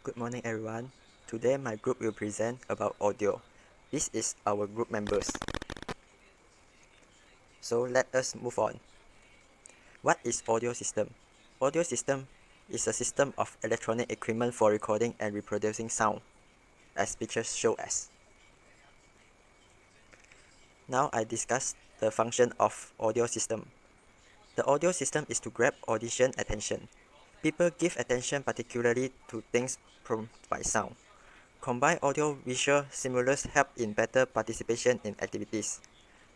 Good morning everyone. Today my group will present about audio. This is our group members. So let us move on. What is audio system? Audio system is a system of electronic equipment for recording and reproducing sound, as pictures show us. Now I discuss the function of audio system. The audio system is to grab audition attention. People give attention particularly to things prompted by sound. Combined audio-visual stimulus help in better participation in activities.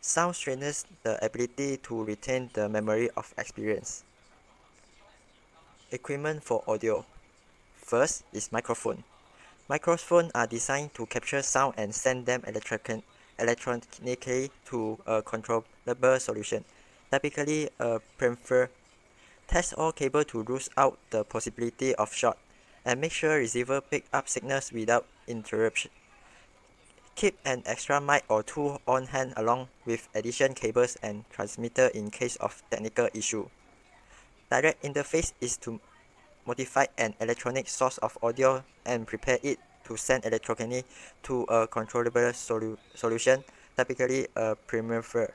Sound strengthens the ability to retain the memory of experience. Equipment for audio. First is microphone. Microphones are designed to capture sound and send them electronically to a controllable solution, typically a preamplifier. Test all cables to rule out the possibility of short, and make sure receiver pick up signals without interruption. Keep an extra mic or two on hand along with additional cables and transmitter in case of technical issue. Direct interface is to modify an electronic source of audio and prepare it to send electronically to a controllable solution, typically a preamplifier.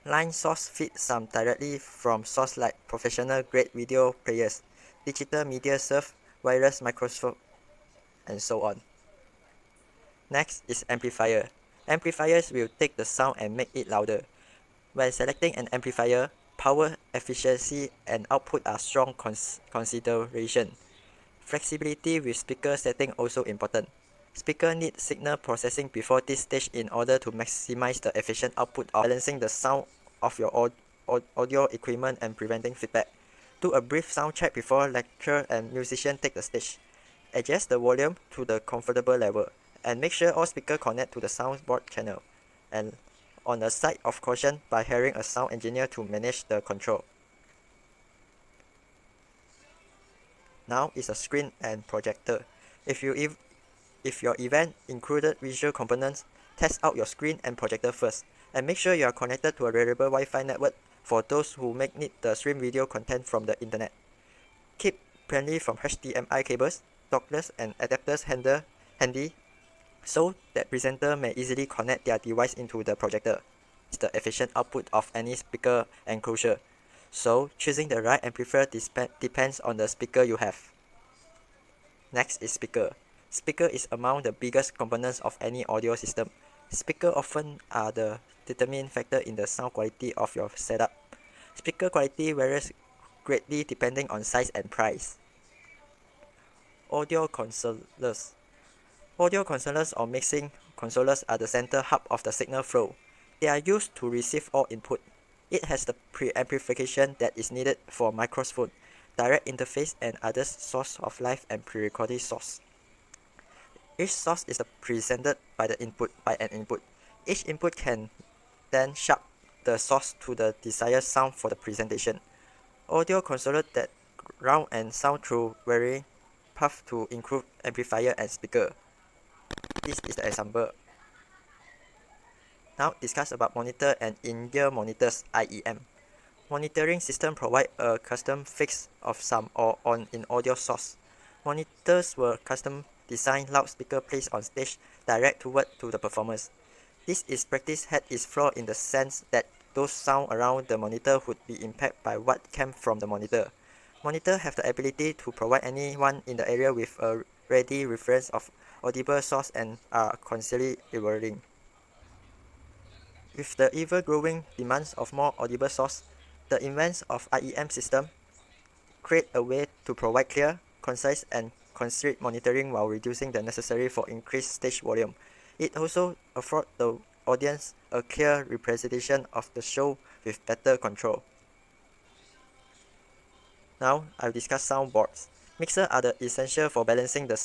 Line source feed some directly from source like professional grade video players, digital media serve, wireless microphone, and so on. Next is amplifier. Amplifiers will take the sound and make it louder. When selecting an amplifier, power efficiency and output are strong consideration. Flexibility with speaker setting also important. Speaker need signal processing before this stage in order to maximize the efficient output of balancing the sound of your audio equipment and preventing feedback. Do a brief sound check before lecturer and musician take the stage. Adjust the volume to the comfortable level and make sure all speakers connect to the soundboard channel. And on a side of caution by hiring a sound engineer to manage the control. Now is a screen and projector. If your event included visual components, test out your screen and projector first, and make sure you are connected to a reliable Wi-Fi network for those who may need the stream video content from the internet. Keep plenty from HDMI cables, dockless and adapters handy so that presenter may easily connect their device into the projector. It's the efficient output of any speaker enclosure. So choosing the right amplifier depends on the speaker you have. Next is speaker. Speaker is among the biggest components of any audio system. Speaker often are the determining factor in the sound quality of your setup. Speaker quality varies greatly depending on size and price. Audio controllers. Audio controllers or mixing controllers are the center hub of the signal flow. They are used to receive all input. It has the preamplification that is needed for microphone, direct interface and other source of live and pre-recorded source. Each source is presented by an input. Each input can then shape the source to the desired sound for the presentation. Audio controller that route and sound through varying paths to include amplifier and speaker. This is the example. Now discuss about monitor and in-ear monitors (IEM). Monitoring system provide a custom fix of some or on in audio source. Monitors were custom designed loudspeaker placed on stage direct toward to the performers. This is practice had its flaw in the sense that those sound around the monitor would be impacted by what came from the monitor. Monitor have the ability to provide anyone in the area with a ready reference of audible source and are constantly evolving. With the ever-growing demands of more audible source, the invents of IEM system create a way to provide clear, concise, and constrained monitoring while reducing the necessary for increased stage volume. It also affords the audience a clear representation of the show with better control. Now, I'll discuss soundboards. Mixers are the essential for balancing the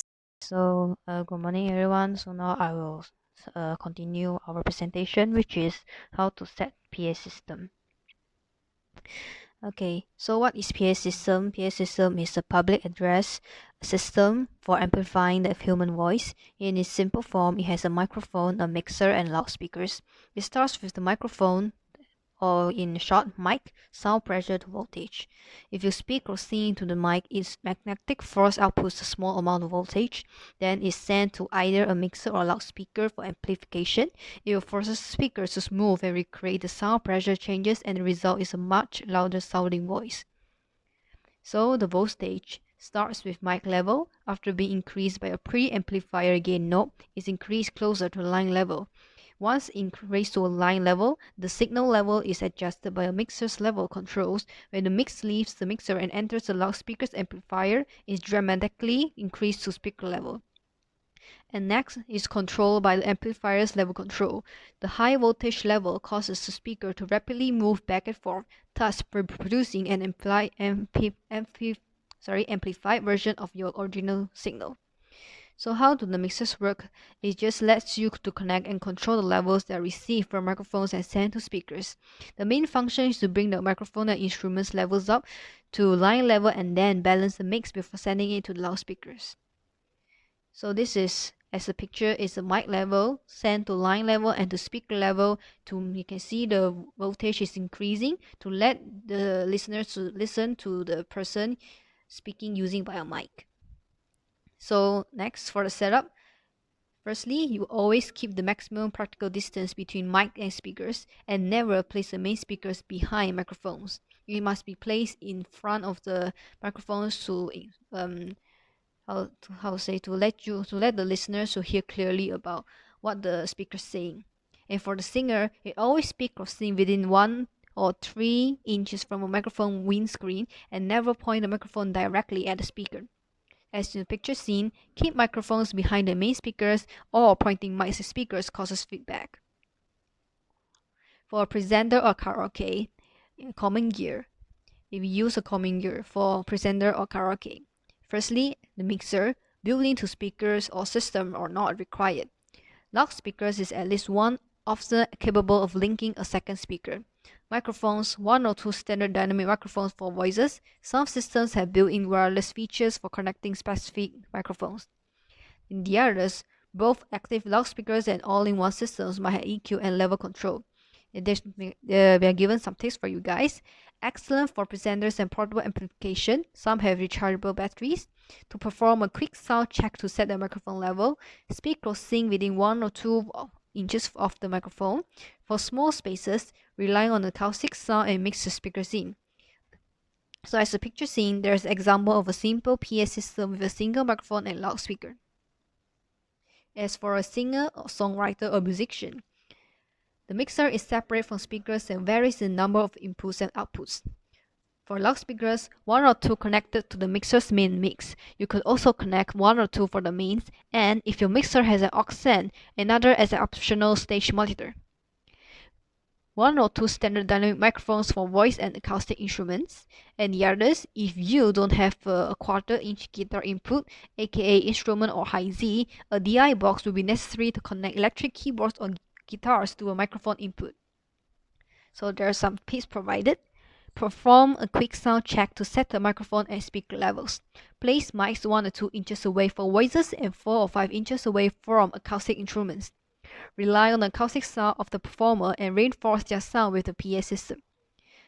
Good morning everyone. So now I will continue our presentation, which is how to set PA system. Okay, so what is PA system? PA system is a public address system for amplifying the human voice. In its simple form, it has a microphone, a mixer, and loudspeakers. It starts with the microphone or in short, mic, sound pressure to voltage. If you speak or sing to the mic, its magnetic force outputs a small amount of voltage, then is sent to either a mixer or loudspeaker for amplification. It forces speakers to move and recreate the sound pressure changes, and the result is a much louder sounding voice. So the voltage starts with mic level. After being increased by a preamplifier gain knob, is increased closer to line level. Once increased to a line level, the signal level is adjusted by a mixer's level controls. When the mix leaves the mixer and enters the loudspeaker's amplifier, it is dramatically increased to speaker level. And next is controlled by the amplifier's level control. The high voltage level causes the speaker to rapidly move back and forth, thus producing an amplified version of your original signal. So how do the mixers work? It just lets you to connect and control the levels that are received from microphones and sent to speakers. The main function is to bring the microphone and instruments levels up to line level and then balance the mix before sending it to the loudspeakers. So this is, as a picture, is the mic level sent to line level and to speaker level. You can see the voltage is increasing to let the listeners to listen to the person speaking using via mic. So next, for the setup, firstly, you always keep the maximum practical distance between mic and speakers and never place the main speakers behind microphones. It must be placed in front of the microphones to let the listeners to hear clearly about what the speaker's saying. And for the singer, it always speak or sing within 1 or 3 inches from a microphone windscreen and never point the microphone directly at the speaker. As in the picture seen, keep microphones behind the main speakers or pointing mics at speakers causes feedback. For a presenter or karaoke, common gear. If you use a common gear for presenter or karaoke, firstly, the mixer, built into speakers or system are not required. Loudspeakers is at least one, often capable of linking a second speaker. Microphones, 1 or 2 standard dynamic microphones for voices. Some systems have built-in wireless features for connecting specific microphones. In the others, both active loudspeakers and all-in-one systems might have EQ and level control. We are given some tips for you guys. Excellent for presenters and portable amplification. Some have rechargeable batteries. To perform a quick sound check to set the microphone level, speak or sing within 1 or 2 inches of the microphone. For small spaces, rely on acoustic sound and mix the speakers in. So as the picture seen, there's an example of a simple PA system with a single microphone and loudspeaker. As for a singer or songwriter or musician, the mixer is separate from speakers and varies in number of inputs and outputs. For loudspeakers, 1 or 2 connected to the mixer's main mix. You could also connect 1 or 2 for the mains, and if your mixer has an aux, another as an optional stage monitor. 1 or 2 standard dynamic microphones for voice and acoustic instruments, and the others, if you don't have a quarter-inch guitar input, aka instrument or high Z, a DI box will be necessary to connect electric keyboards or guitars to a microphone input. So there are some tips provided. Perform a quick sound check to set the microphone and speaker levels. Place mics 1 or 2 inches away for voices and 4 or 5 inches away from acoustic instruments. Rely on the acoustic sound of the performer and reinforce their sound with the PA system.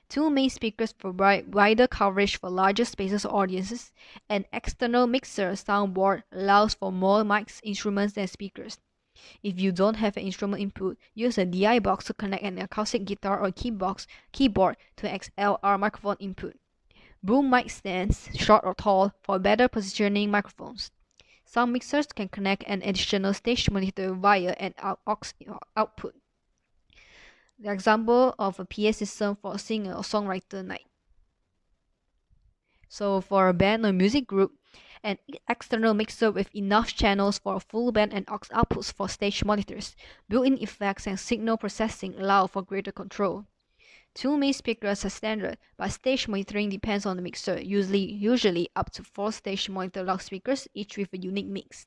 2 main speakers provide wider coverage for larger spaces or audiences. An external mixer soundboard allows for more mics, instruments, and speakers. If you don't have an instrument input, use a DI box to connect an acoustic guitar or keyboard to an XLR microphone input. Boom mic stands, short or tall, for better positioning microphones. Some mixers can connect an additional stage monitor via an aux output. The example of a PA system for a singer or songwriter night. So for a band or music group, an external mixer with enough channels for a full band and aux outputs for stage monitors. Built-in effects and signal processing allow for greater control. 2 main speakers are standard, but stage monitoring depends on the mixer, usually up to 4 stage monitor loudspeakers, each with a unique mix.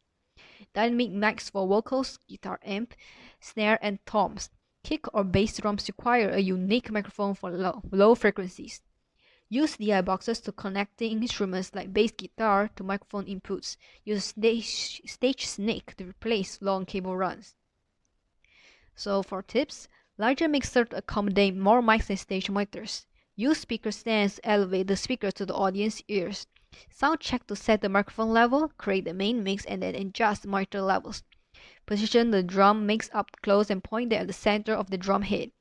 Dynamic mics for vocals, guitar amp, snare, and toms. Kick or bass drums require a unique microphone for low frequencies. Use DI boxes to connecting instruments like bass guitar to microphone inputs. Use stage snake to replace long cable runs. So for tips, Larger mixer to accommodate more mics and stage monitors. Use speaker stands to elevate the speaker to the audience ears. Sound check to set the microphone level, create the main mix, and then adjust monitor levels. Position the drum mix up close and point them at the center of the drum head.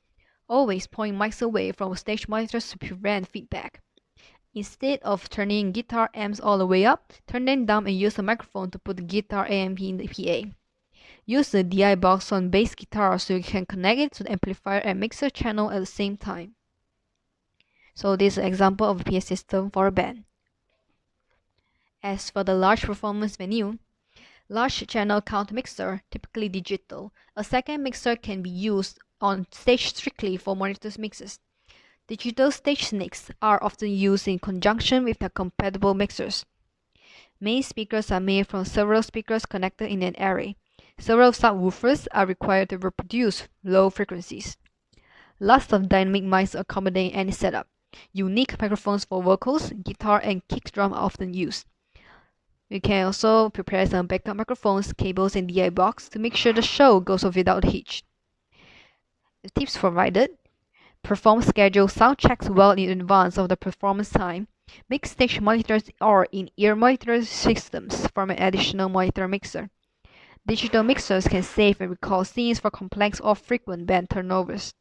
Always point mics away from stage monitors to prevent feedback. Instead of turning guitar amps all the way up, turn them down and use a microphone to put the guitar amp in the PA. Use the DI box on bass guitar so you can connect it to the amplifier and mixer channel at the same time. So this is an example of a PA system for a band. As for the large performance venue, large channel count mixer, typically digital. A second mixer can be used on stage strictly for monitors mixes. Digital stage sneaks are often used in conjunction with their compatible mixers. Main speakers are made from several speakers connected in an array. Several subwoofers are required to reproduce low frequencies. Lots of dynamic mics accommodate any setup. Unique microphones for vocals, guitar, and kick drum are often used. You can also prepare some backup microphones, cables, and DI box to make sure the show goes off without hitch. The tips provided: perform scheduled sound checks well in advance of the performance time. Make stage monitors or in-ear monitor systems from an additional monitor mixer. Digital mixers can save and recall scenes for complex or frequent band turnovers.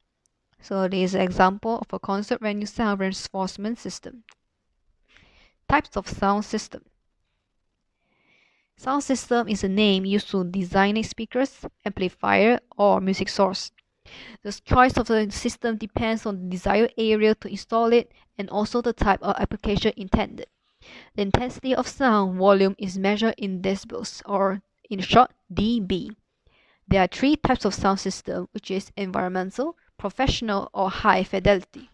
So this is an example of a concert venue sound reinforcement system. Types of sound system. Sound system is a name used to design speakers, amplifier, or music source. The choice of the system depends on the desired area to install it and also the type of application intended. The intensity of sound volume is measured in decibels, or in short, dB. There are three types of sound system, which is environmental, professional, or high fidelity.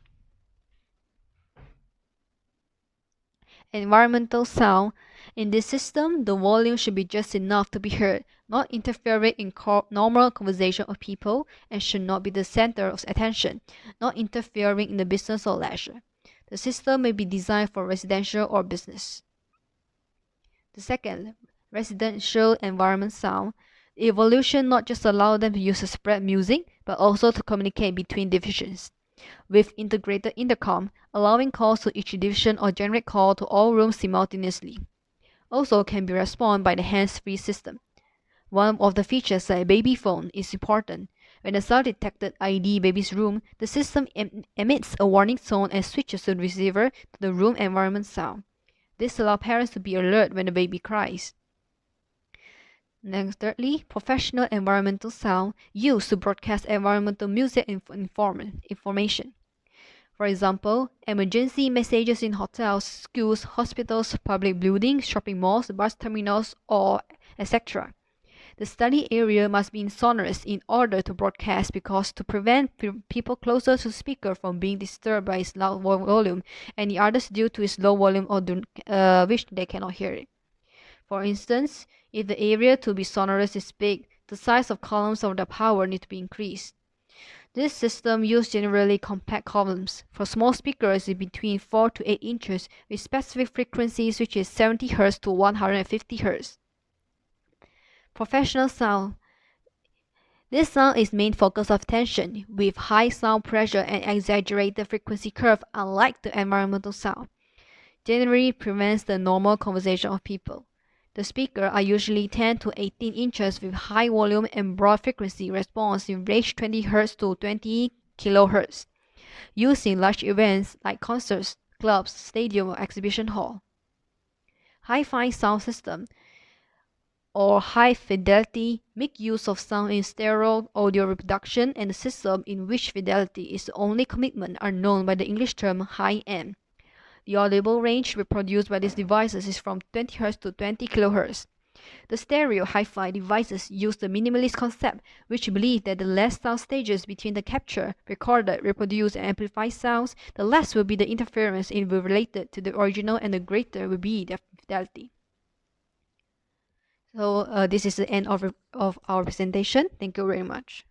Environmental sound. In this system, the volume should be just enough to be heard, not interfering in normal conversation of people, and should not be the center of attention, not interfering in the business or leisure. The system may be designed for residential or business. The second, residential environment sound. Evolution not just allow them to use a spread music, but also to communicate between divisions. With integrated intercom, allowing calls to each division or generate call to all rooms simultaneously. Also can be responded by the hands-free system. One of the features like baby phone is important. When the sound detected ID baby's room, the system emits a warning tone and switches the receiver to the room environment sound. This allows parents to be alert when the baby cries. Next, thirdly, professional environmental sound used to broadcast environmental music and information. For example, emergency messages in hotels, schools, hospitals, public buildings, shopping malls, bus terminals, or etc. The study area must be sonorous in order to broadcast because to prevent people closer to the speaker from being disturbed by its loud volume and the others due to its low volume or which they cannot hear it. For instance, if the area to be sonorous is big, the size of columns of the power need to be increased. This system uses generally compact columns. For small speakers, it's between 4 to 8 inches with specific frequencies which is 70 Hz to 150 Hz. Professional sound. This sound is main focus of attention with high sound pressure and exaggerated frequency curve unlike the environmental sound. Generally prevents the normal conversation of people. The speakers are usually 10 to 18 inches with high volume and broad frequency response in range 20 Hz to 20 kHz, used in large events like concerts, clubs, stadium, or exhibition hall. Hi-Fi sound system or high fidelity make use of sound in stereo audio reproduction and a system in which fidelity is the only commitment are known by the English term high-end. The audible range reproduced by these devices is from 20 Hz to 20 kHz. The stereo hi-fi devices use the minimalist concept, which believe that the less sound stages between the capture, recorded, reproduced, and amplified sounds, the less will be the interference in related to the original and the greater will be the fidelity. So this is the end of our presentation. Thank you very much.